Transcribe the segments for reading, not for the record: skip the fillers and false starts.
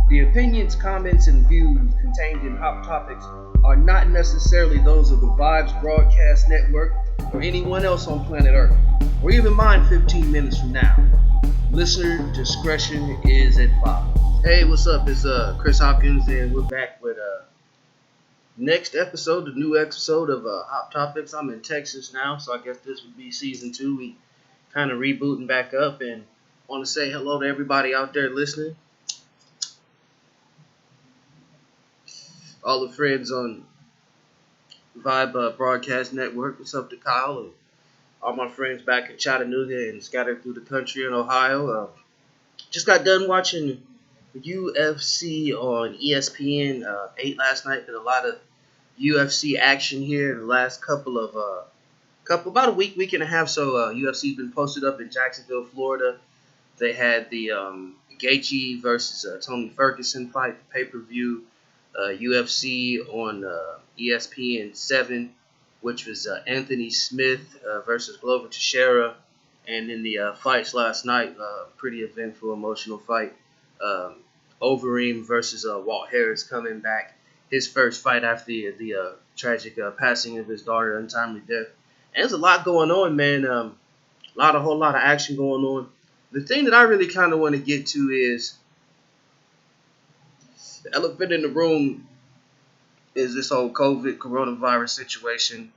The opinions, comments, and views contained in Hot Topics are not necessarily those of the Vibes Broadcast Network or anyone else on planet Earth, or even mine 15 minutes from now. Listener discretion is advised. Hey, what's up? It's Chris Hopkins, and we're back with next episode, the new episode of Hot Topics. I'm in Texas now, so I guess this would be season 2. We kind of rebooting back up, and want to say hello to everybody out there listening. All the friends on Vibe Broadcast Network. What's up to Kyle and all my friends back in Chattanooga and scattered through the country in Ohio. Just got done watching UFC on ESPN 8 last night. Been a lot of UFC action here in the last about a week and a half. So UFC's been posted up in Jacksonville, Florida. They had the Gaethje versus Tony Ferguson fight, the pay-per-view. UFC on ESPN 7, which was Anthony Smith versus Glover Teixeira. And in the fights last night, pretty eventful, emotional fight. Overeem versus Walt Harris coming back. His first fight after the tragic passing of his daughter, untimely death. And there's a lot going on, man. A whole lot of action going on. The thing that I really kind of want to get to is the elephant in the room is this whole COVID coronavirus situation.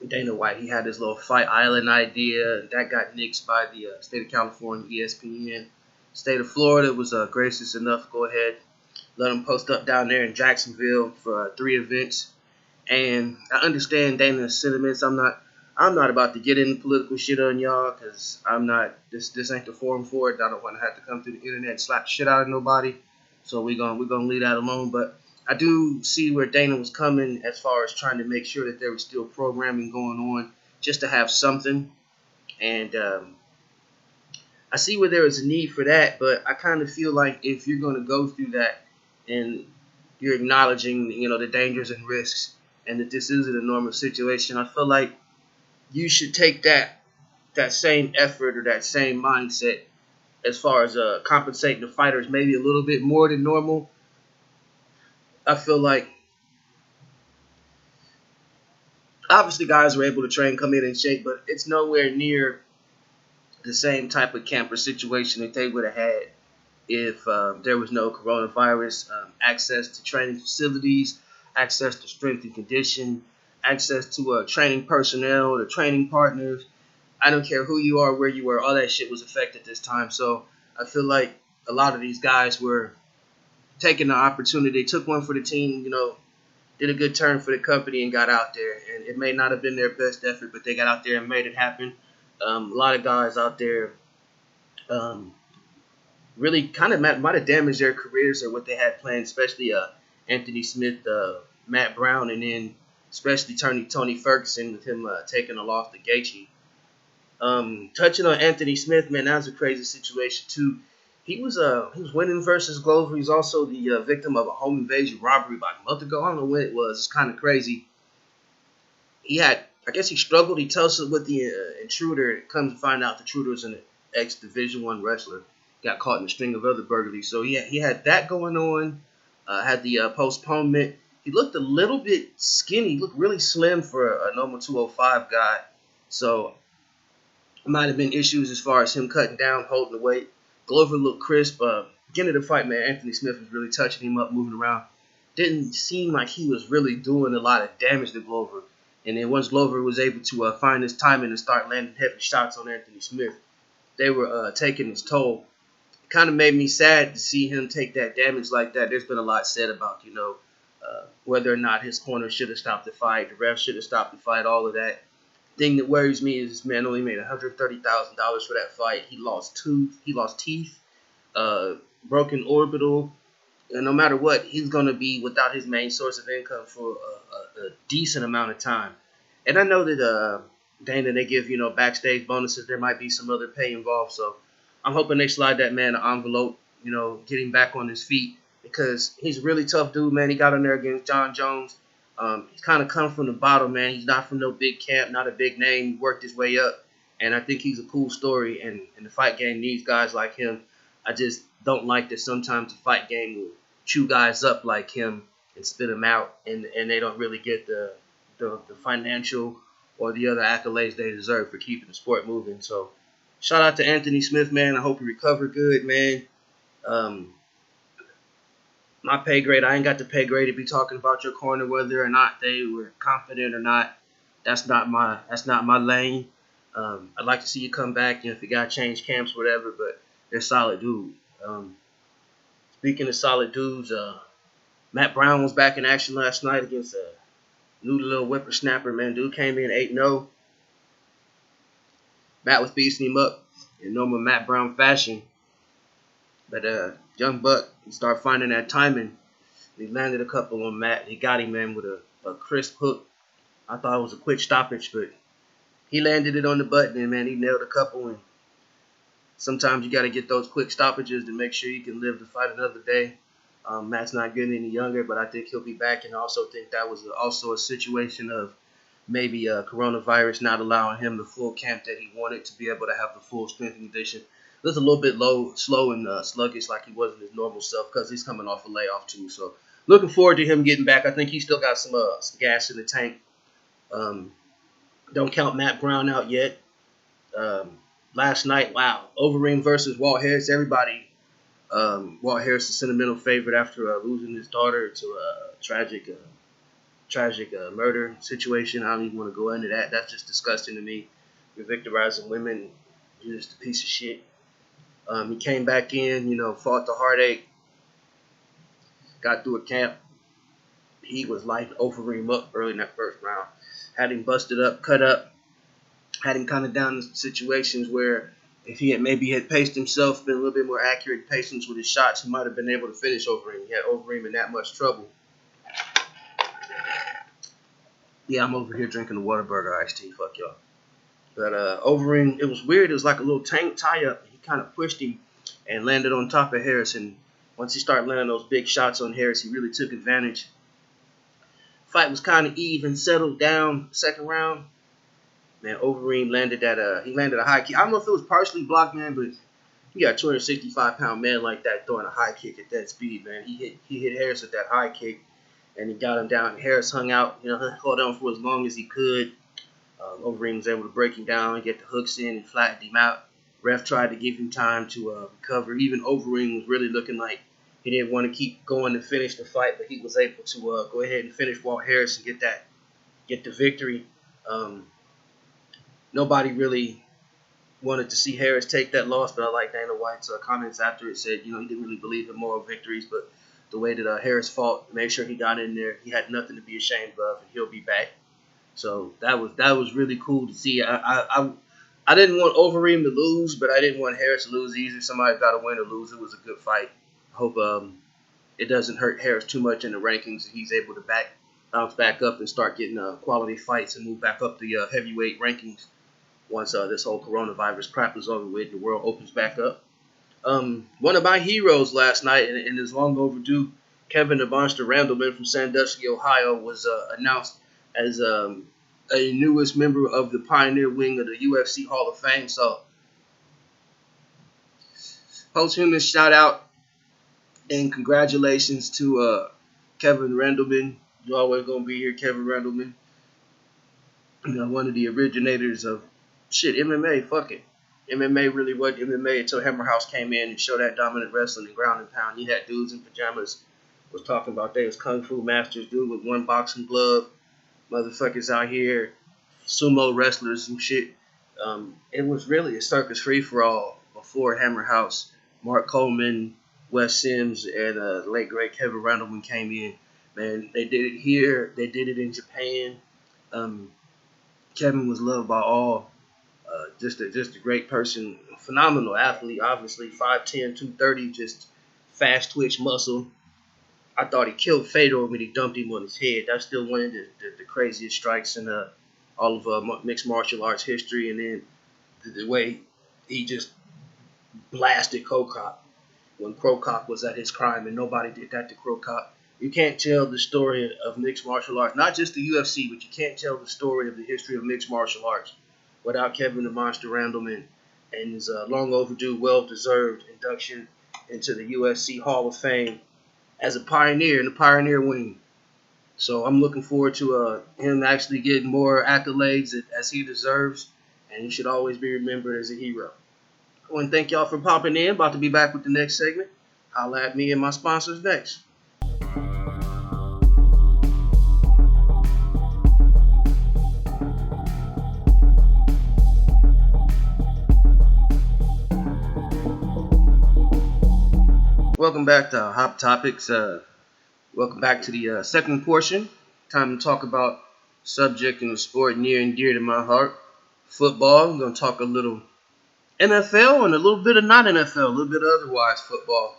Dana White, he had his little Fight Island idea. That got nixed by the state of California, ESPN. State of Florida was gracious enough to go ahead, let them post up down there in Jacksonville for 3 events. And I understand Dana's sentiments. I'm not about to get into political shit on y'all because I'm not. This ain't the forum for it. I don't want to have to come through the internet and slap shit out of nobody. So we're gonna leave that alone. But I do see where Dana was coming as far as trying to make sure that there was still programming going on, just to have something. And I see where there is a need for that. But I kind of feel like if you're gonna go through that and you're acknowledging, the dangers and risks, and that this isn't a normal situation, I feel like you should take that same effort or that same mindset as far as compensating the fighters maybe a little bit more than normal. I feel like obviously guys were able to train, come in shape, but it's nowhere near the same type of camper situation that they would have had if there was no coronavirus. Access to training facilities, access to strength and condition, access to training personnel, the training partners. I don't care who you are, where you were, all that shit was affected this time. So I feel like a lot of these guys were taking the opportunity. They took one for the team, did a good turn for the company and got out there. And it may not have been their best effort, but they got out there and made it happen. A lot of guys out there really kind of might have damaged their careers or what they had planned, especially Anthony Smith, Matt Brown, and then especially Tony Ferguson with him taking a loss to Gaethje. Touching on Anthony Smith, man, that was a crazy situation too. He was winning versus Glover. He's also the victim of a home invasion robbery about a month ago. I don't know when it was. It's kind of crazy. I guess he struggled. He tussled with the intruder. Comes to find out the intruder was an ex-Division I wrestler. Got caught in a string of other burglaries. So he had that going on. Had the postponement. He looked a little bit skinny. He looked really slim for a normal 205 guy. So it might have been issues as far as him cutting down, holding the weight. Glover looked crisp. Beginning of the fight, man, Anthony Smith was really touching him up, moving around. Didn't seem like he was really doing a lot of damage to Glover. And then once Glover was able to find his timing and start landing heavy shots on Anthony Smith, they were taking his toll. It kind of made me sad to see him take that damage like that. There's been a lot said about, whether or not his corner should have stopped the fight, the ref should have stopped the fight, all of that. Thing that worries me is this man only made $130,000 for that fight. He lost teeth, broken orbital, and no matter what, he's going to be without his main source of income for a decent amount of time. And I know that Dana, they give, backstage bonuses. There might be some other pay involved, so I'm hoping they slide that man an envelope, get him back on his feet, because he's a really tough dude, man. He got in there against John Jones. He's kind of come from the bottom, man. He's not from no big camp, not a big name. He worked his way up, and I think he's a cool story, and the fight game needs guys like him. I just don't like that sometimes the fight game will chew guys up like him and spit them out, and they don't really get the financial or the other accolades they deserve for keeping the sport moving. So shout out to Anthony Smith, man. I hope you recover good, man. Um, my pay grade, I ain't got the pay grade to be talking about your corner, whether or not they were confident or not. That's not my lane. I'd like to see you come back, if you got to change camps, whatever. But they're solid dudes. Speaking of solid dudes, Matt Brown was back in action last night against a new little whippersnapper. Man, dude came in 8-0. Matt was beating him up in normal Matt Brown fashion. But young Buck, he started finding that timing. He landed a couple on Matt. He got him, man, with a crisp hook. I thought it was a quick stoppage, but he landed it on the button, and, man, he nailed a couple. And sometimes you got to get those quick stoppages to make sure you can live to fight another day. Matt's not getting any younger, but I think he'll be back. And I also think that was also a situation of maybe coronavirus not allowing him the full camp that he wanted to be able to have the full strength and condition. It was a little bit slow and sluggish like he wasn't his normal self because he's coming off a layoff too. So looking forward to him getting back. I think he still got some gas in the tank. Don't count Matt Brown out yet. Last night, wow, Overeem versus Walt Harris. Everybody, Walt Harris is sentimental favorite after losing his daughter to a tragic murder situation. I don't even want to go into that. That's just disgusting to me. You're victimizing women. You're just a piece of shit. He came back in, fought the heartache, got through a camp. He was lighting Overeem up early in that first round. Had him busted up, cut up, had him kind of down in situations where if he had paced himself, been a little bit more accurate patience with his shots, he might have been able to finish Overeem. He had Overeem in that much trouble. Yeah, I'm over here drinking the Whataburger iced tea. Fuck y'all. But Overeem, it was weird. It was like a little tank tie-up. He kind of pushed him and landed on top of Harris. And once he started landing those big shots on Harris, he really took advantage. Fight was kind of even, settled down. Second round, man, Overeem landed a high kick. I don't know if it was partially blocked, man, but you got a 265-pound man like that throwing a high kick at that speed, man. He hit Harris with that high kick, and he got him down. Harris hung out, held on for as long as he could. Overeem was able to break him down and get the hooks in and flattened him out. Ref tried to give him time to recover. Even Overeem was really looking like he didn't want to keep going to finish the fight, but he was able to go ahead and finish Walt Harris and get the victory. Nobody really wanted to see Harris take that loss, but I like Dana White's comments after it said, he didn't really believe in moral victories, but the way that Harris fought, made sure he got in there, he had nothing to be ashamed of, and he'll be back. So that was really cool to see. I didn't want Overeem to lose, but I didn't want Harris to lose either. Somebody's got to win or lose. It was a good fight. I hope it doesn't hurt Harris too much in the rankings, and he's able to bounce back up and start getting quality fights and move back up the heavyweight rankings once this whole coronavirus crap is over with and the world opens back up. One of my heroes last night, and is long overdue, Kevin the Monster Randleman from Sandusky, Ohio, was announced as a newest member of the Pioneer Wing of the UFC Hall of Fame. So, posthumous shout out and congratulations to Kevin Randleman. You're always going to be here, Kevin Randleman. One of the originators of MMA. Fuck it. MMA really wasn't MMA until Hammer House came in and showed that dominant wrestling and ground and pound. You had dudes in pajamas was talking about they was kung fu masters, dude with one boxing glove. Motherfuckers out here, sumo wrestlers and shit. It was really a circus free-for-all before Hammer House. Mark Coleman, Wes Sims, and the late great Kevin Randleman came in. Man, they did it here. They did it in Japan. Kevin was loved by all. Just a great person. Phenomenal athlete, obviously. 5'10", 230, just fast twitch muscle. I thought he killed Fedor when he dumped him on his head. That's still one of the craziest strikes in all of mixed martial arts history. And then the way he just blasted Krokop when Krokop was at his prime, and nobody did that to Krokop. You can't tell the story of mixed martial arts, not just the UFC, but you can't tell the story of the history of mixed martial arts without Kevin the Monster Randleman and his long overdue, well-deserved induction into the UFC Hall of Fame as a pioneer in the pioneer wing. So I'm looking forward to him actually getting more accolades as he deserves, and he should always be remembered as a hero. I want to thank y'all for popping in. About to be back with the next segment. Holla at me and my sponsors next. Welcome back to Hot Topics. Welcome back to the second portion. Time to talk about subject in the sport near and dear to my heart, football. I'm going to talk a little NFL and a little bit of not NFL, a little bit of otherwise football.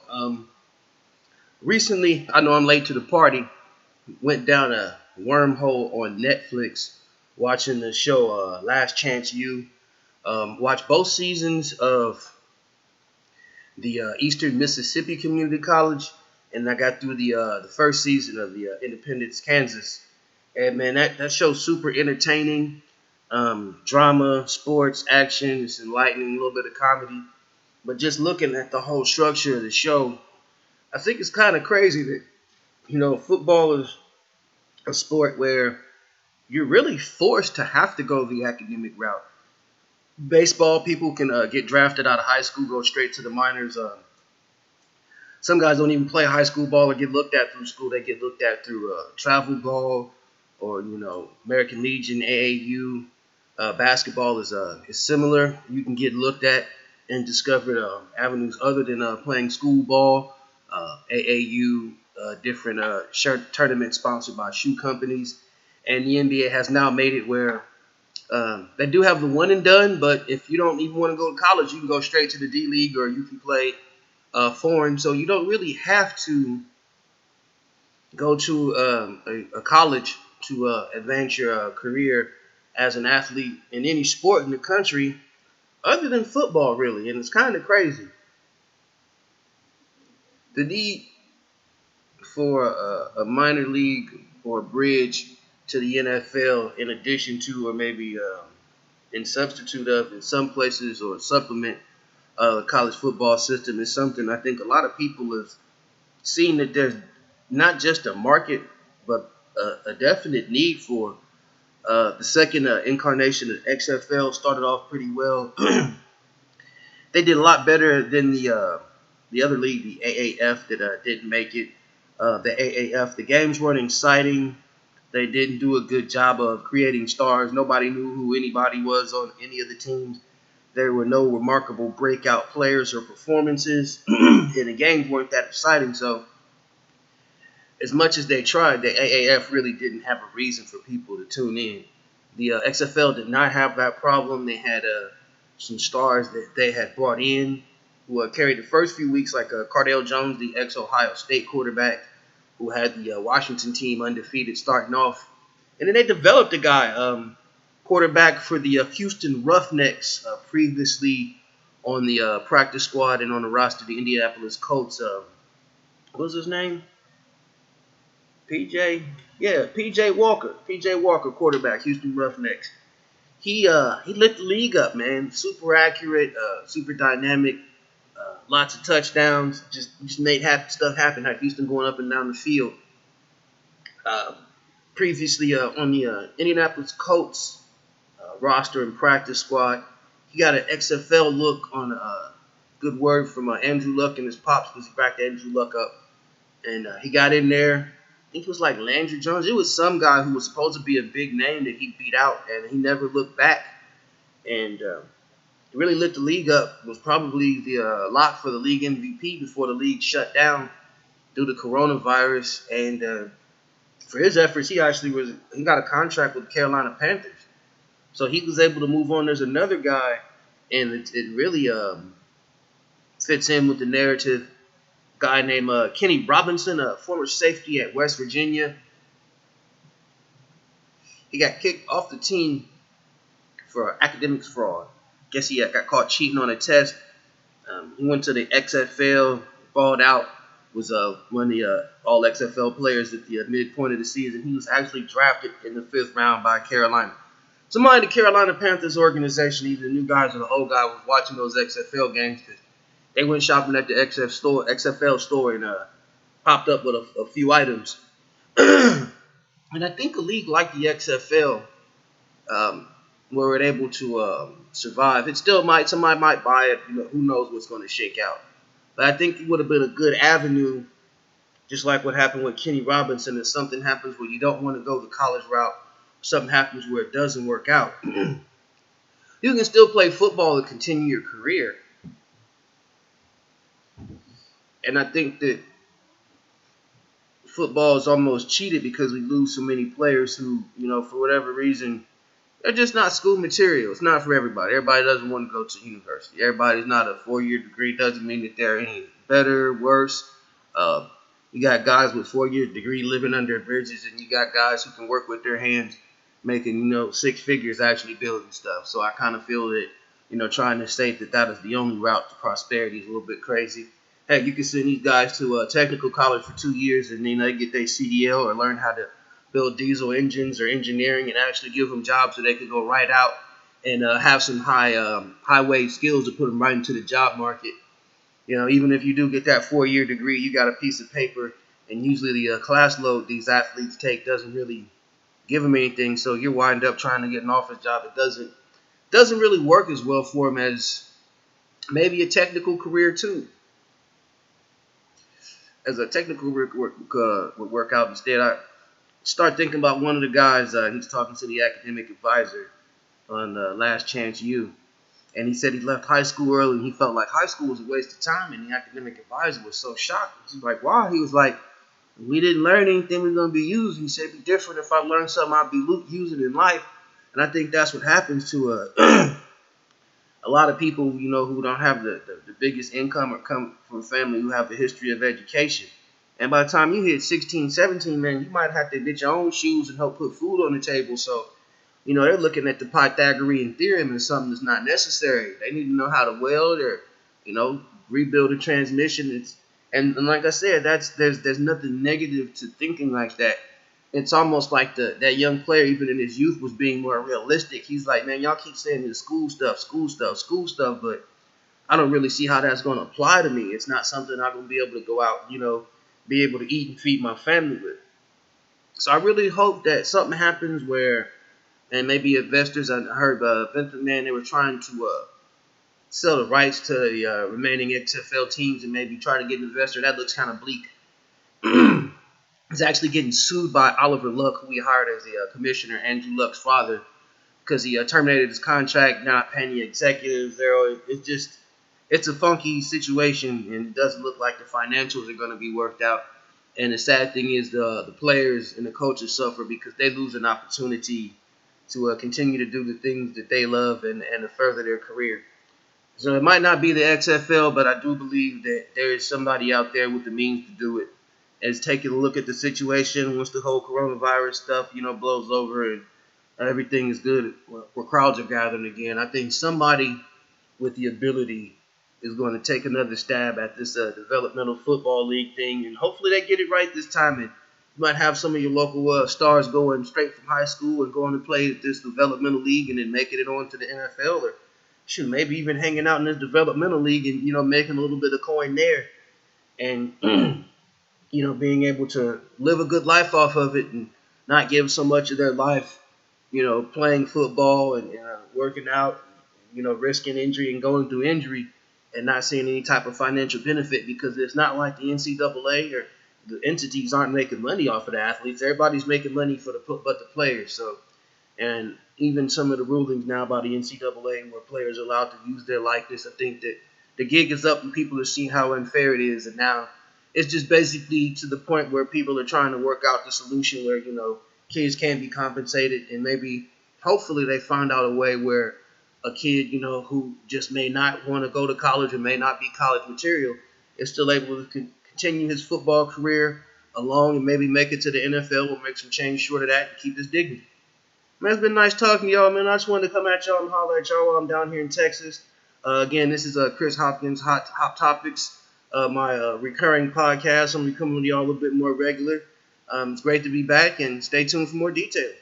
Recently, I know I'm late to the party, went down a wormhole on Netflix watching the show Last Chance U. Watched both seasons of the Eastern Mississippi Community College, and I got through the first season of the Independence, Kansas. And man, that show's super entertaining. Drama, sports, action, it's enlightening, a little bit of comedy. But just looking at the whole structure of the show, I think it's kind of crazy that, football is a sport where you're really forced to have to go the academic route. Baseball, people can get drafted out of high school, go straight to the minors. Some guys don't even play high school ball or get looked at through school. They get looked at through travel ball or, American Legion, AAU. Basketball is similar. You can get looked at and discover avenues other than playing school ball, AAU, different shirt tournaments sponsored by shoe companies. And the NBA has now made it where they do have the one and done, but if you don't even want to go to college, you can go straight to the D League or you can play foreign. So you don't really have to go to a college to advance your career as an athlete in any sport in the country other than football, really. And it's kind of crazy. The need for a minor league or a bridge to the NFL in addition to or maybe in substitute of in some places or supplement the college football system is something I think a lot of people have seen that there's not just a market but a definite need for. The second incarnation of XFL started off pretty well. They did a lot better than the other league, the AAF, that didn't make it. The AAF, the games weren't exciting. They didn't do a good job of creating stars. Nobody knew who anybody was on any of the teams. There were no remarkable breakout players or performances, and the games weren't that exciting. So as much as they tried, the AAF really didn't have a reason for people to tune in. The XFL did not have that problem. They had some stars that they had brought in who carried the first few weeks, like Cardale Jones, the ex-Ohio State quarterback, who had the Washington team undefeated starting off. And then they developed a guy, quarterback for the Houston Roughnecks, previously on the practice squad and on the roster of the Indianapolis Colts. What was his name? PJ Walker. PJ Walker, quarterback, Houston Roughnecks. He lit the league up, man. Super accurate, super dynamic, lots of touchdowns. Just made stuff happen. Had Houston going up and down the field. Previously on the Indianapolis Colts roster and practice squad, he got an XFL look on a good word from Andrew Luck and his pops because he backed Andrew Luck up. And he got in there. I think it was like Landry Jones. It was some guy who was supposed to be a big name that he beat out, and he never looked back. And really lit the league up. Was probably the lock for the league MVP before the league shut down due to coronavirus. And for his efforts, he got a contract with the Carolina Panthers. So he was able to move on. There's another guy, and it really fits in with the narrative. Guy named Kenny Robinson, a former safety at West Virginia. He got kicked off the team for academics fraud. Guess he got caught cheating on a test. He went to the XFL, balled out, was one of the all XFL players at the midpoint of the season. He was actually drafted in the 5th round by Carolina. Somebody in the Carolina Panthers organization, either the new guys or the old guy, was watching those XFL games because They went shopping at the XFL store, and popped up with a few items. And I think a league like the XFL, um, were it able to survive, it still might somebody might buy it. Who knows what's going to shake out? But I think it would have been a good avenue, just like what happened with Kenny Robinson. If something happens where you don't want to go the college route, something happens where it doesn't work out, you can still play football and continue your career. And I think that football is almost cheated because we lose so many players who, for whatever reason, they're just not school material. It's not for everybody. Everybody doesn't want to go to university. Everybody's not a 4-year degree. Doesn't mean that they're any better, worse. Uh, you got guys with 4-year degree living under bridges, and you got guys who can work with their hands, making 6 figures actually building stuff. So I kind of feel that trying to state that is the only route to prosperity is a little bit crazy. Heck, you can send these guys to technical college for 2 years, and then they get their CDL or learn how to build diesel engines or engineering, and actually give them jobs so they could go right out and have some high wage skills to put them right into the job market. Even if you do get that 4-year degree, you got a piece of paper, and usually the class load these athletes take doesn't really give them anything. So you wind up trying to get an office job. It doesn't really work as well for them as maybe a technical career too. As a technical career would work out instead. I start thinking about one of the guys. He's talking to the academic advisor on Last Chance U, and he said he left high school early and he felt like high school was a waste of time, and the academic advisor was so shocked. He's like, "Why?" He was like, "We didn't learn anything we're going to be using." He said, "It'd be different if I learned something I'd be using in life." And I think that's what happens to a lot of people, who don't have the biggest income or come from a family who have a history of education. And by the time you hit 16, 17, man, you might have to get your own shoes and help put food on the table. So, they're looking at the Pythagorean theorem as something that's not necessary. They need to know how to weld or, rebuild a transmission. And like I said, there's nothing negative to thinking like that. It's almost like that young player, even in his youth, was being more realistic. He's like, "Man, y'all keep saying this school stuff, but I don't really see how that's going to apply to me. It's not something I'm going to be able to go out, be able to eat and feed my family with." So I really hope that something happens where, and maybe investors, I heard Vince McMahon, they were trying to sell the rights to the remaining XFL teams and maybe try to get an investor. That looks kind of bleak. He's actually getting sued by Oliver Luck, who he hired as the commissioner, Andrew Luck's father, because he terminated his contract, not paying the executives. It's a funky situation, and it doesn't look like the financials are going to be worked out. And the sad thing is the players and the coaches suffer because they lose an opportunity to continue to do the things that they love and to further their career. So it might not be the XFL, but I do believe that there is somebody out there with the means to do it. Is taking a look at the situation once the whole coronavirus stuff, blows over and everything is good, where crowds are gathering again. I think somebody with the ability is going to take another stab at this developmental football league thing, and hopefully they get it right this time. And you might have some of your local stars going straight from high school and going to play at this developmental league and then making it on to the NFL, or maybe even hanging out in this developmental league and making a little bit of coin there, and being able to live a good life off of it and not give so much of their life, playing football and working out, risking injury and going through injury and not seeing any type of financial benefit, because it's not like the NCAA or the entities aren't making money off of the athletes. Everybody's making money but the players. So, and even some of the rulings now by the NCAA where players are allowed to use their likeness, I think that the gig is up and people are seeing how unfair it is, and now it's just basically to the point where people are trying to work out the solution where, kids can be compensated, and maybe, hopefully, they find out a way where a kid, who just may not want to go to college or may not be college material is still able to continue his football career along and maybe make it to the NFL or make some change short of that and keep his dignity. Man, it's been nice talking to y'all, man. I just wanted to come at y'all and holler at y'all while I'm down here in Texas. Again, this is Chris Hopkins, Hot Topics. My recurring podcast. I'm becoming with y'all a little bit more regular. It's great to be back, and stay tuned for more details.